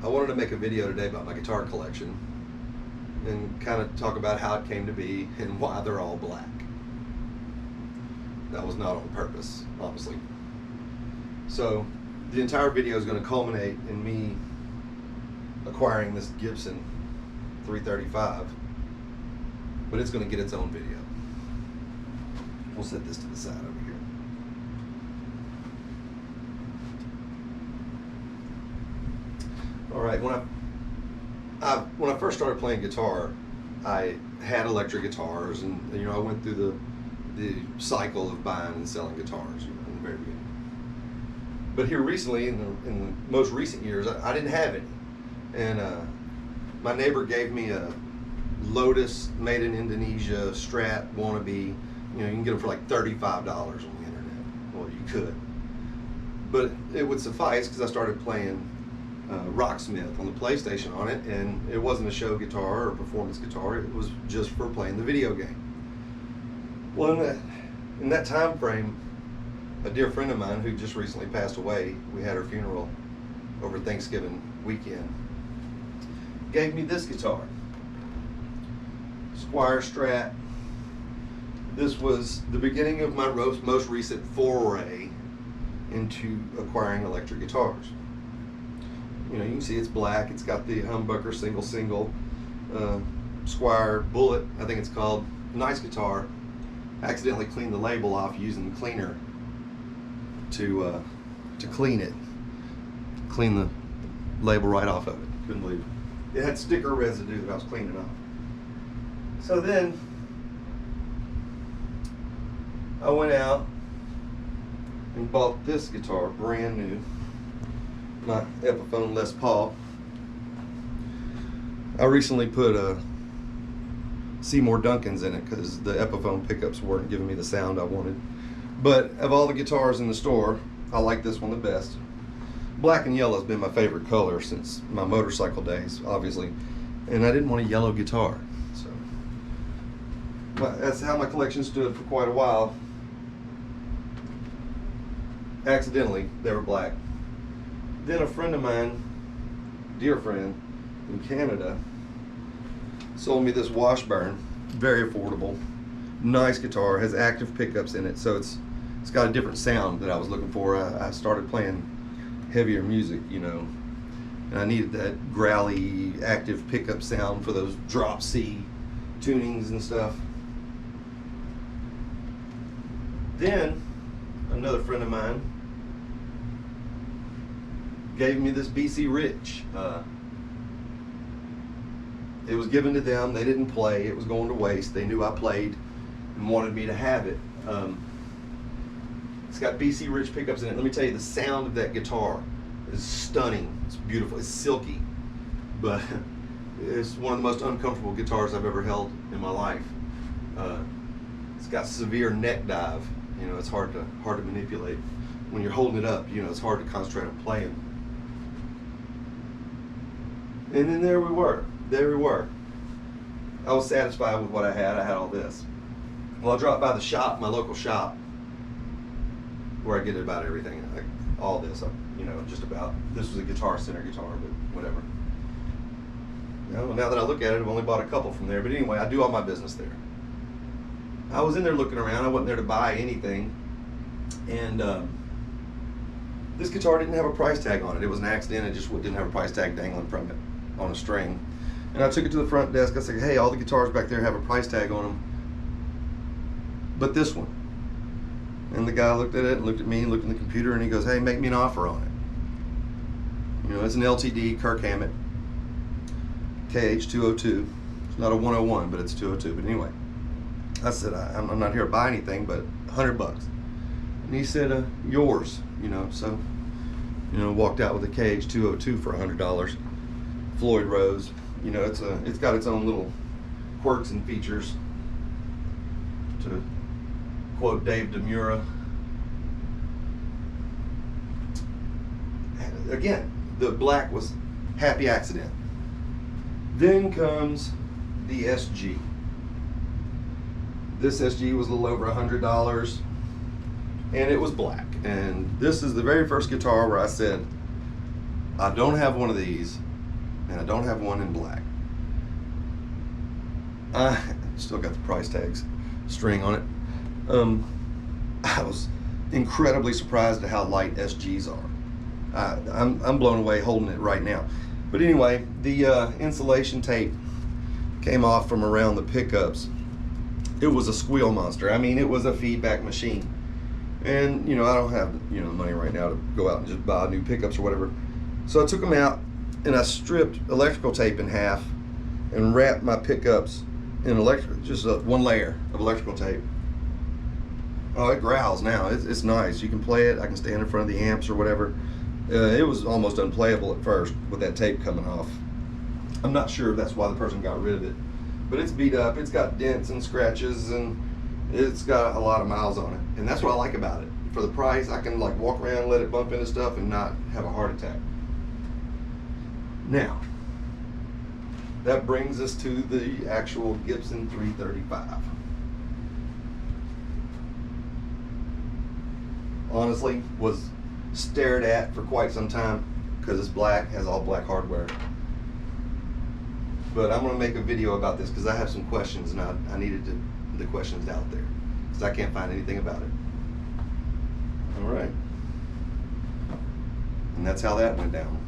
I wanted to make a video today about my guitar collection and kind of talk about how it came to be and why they're all black. That was not on purpose, obviously. So the entire video is going to culminate in me acquiring this Gibson 335, but it's going to get its own video. We'll set this to the side over here. All right, when I first started playing guitar, I had electric guitars, and I went through the cycle of buying and selling guitars in the very beginning. But here recently, in the most recent years, I didn't have any, and my neighbor gave me a Lotus made in Indonesia Strat wannabe. You can get them for like $35 on the internet. Well, you could, but it would suffice because I started playing Rocksmith on the PlayStation on it, and it wasn't a show guitar or performance guitar. It was just for playing the video game. Well, in that time frame, a dear friend of mine who just recently passed away, we had her funeral over Thanksgiving weekend, gave me this guitar, Squier Strat. This was the beginning of my most recent foray into acquiring electric guitars. You can see it's black. It's got the humbucker single Squier Bullet, I think it's called. Nice guitar. Accidentally cleaned the label off using the cleaner to clean it. Clean the label right off of it. Couldn't believe it. It had sticker residue that I was cleaning off. So then I went out and bought this guitar, brand new, my Epiphone Les Paul. I recently put a Seymour Duncans in it because the Epiphone pickups weren't giving me the sound I wanted. But of all the guitars in the store, I like this one the best. Black and yellow has been my favorite color since my motorcycle days, obviously, and I didn't want a yellow guitar, so that's how my collection stood for quite a while. Accidentally, they were black. Then a friend of mine, dear friend in Canada, sold me this Washburn, very affordable, nice guitar, has active pickups in it, so it's got a different sound that I was looking for. I started playing heavier music, and I needed that growly, active pickup sound for those drop C tunings and stuff. Then another friend of mine gave me this BC Rich. It was given to them. They didn't play. It was going to waste. They knew I played and wanted me to have it. It's got BC Rich pickups in it. Let me tell you, the sound of that guitar is stunning. It's beautiful. It's silky, but it's one of the most uncomfortable guitars I've ever held in my life. It's got severe neck dive. It's hard to manipulate. When you're holding it up, it's hard to concentrate on playing. And then there we were. I was satisfied with what I had. I had all this. Well, I dropped by the shop, my local shop, where I get about everything. All this, just about. This was a Guitar Center guitar, but whatever. Now that I look at it, I've only bought a couple from there. But anyway, I do all my business there. I was in there looking around. I wasn't there to buy anything. And this guitar didn't have a price tag on it. It was an accident. It just didn't have a price tag dangling from it on a string. And I took it to the front desk. I said, hey, all the guitars back there have a price tag on them, but this one. And the guy looked at it and looked at me and looked in the computer, and he goes, hey, make me an offer on it. It's an LTD Kirk Hammett KH202. It's not a 101, but it's 202. But anyway, I said, I'm not here to buy anything, but $100. And he said, yours. So walked out with a KH202 for $100. Floyd Rose. It's got its own little quirks and features, to quote Dave DeMura. Again, the black was happy accident. Then comes the SG. This SG was a little over $100, and it was black. And this is the very first guitar where I said, I don't have one of these, and I don't have one in black. I still got the price tags string on it. I was incredibly surprised at how light SGs are. I'm blown away holding it right now. But anyway, the insulation tape came off from around the pickups. It was a squeal monster. I mean, it was a feedback machine. And, you know, I don't have, you know, money right now to go out and just buy new pickups or whatever. So I took them out and I stripped electrical tape in half and wrapped my pickups in just one layer of electrical tape. Oh, it growls now. It's nice. You can play it. I can stand in front of the amps or whatever. It was almost unplayable at first with that tape coming off. I'm not sure if that's why the person got rid of it, but it's beat up. It's got dents and scratches, and it's got a lot of miles on it. And that's what I like about it. For the price, I can like walk around, let it bump into stuff, and not have a heart attack. Now, that brings us to the actual Gibson 335. Honestly, was stared at for quite some time because it's black, has all black hardware. But I'm going to make a video about this because I have some questions, and I needed the questions out there because I can't find anything about it. All right. And that's how that went down.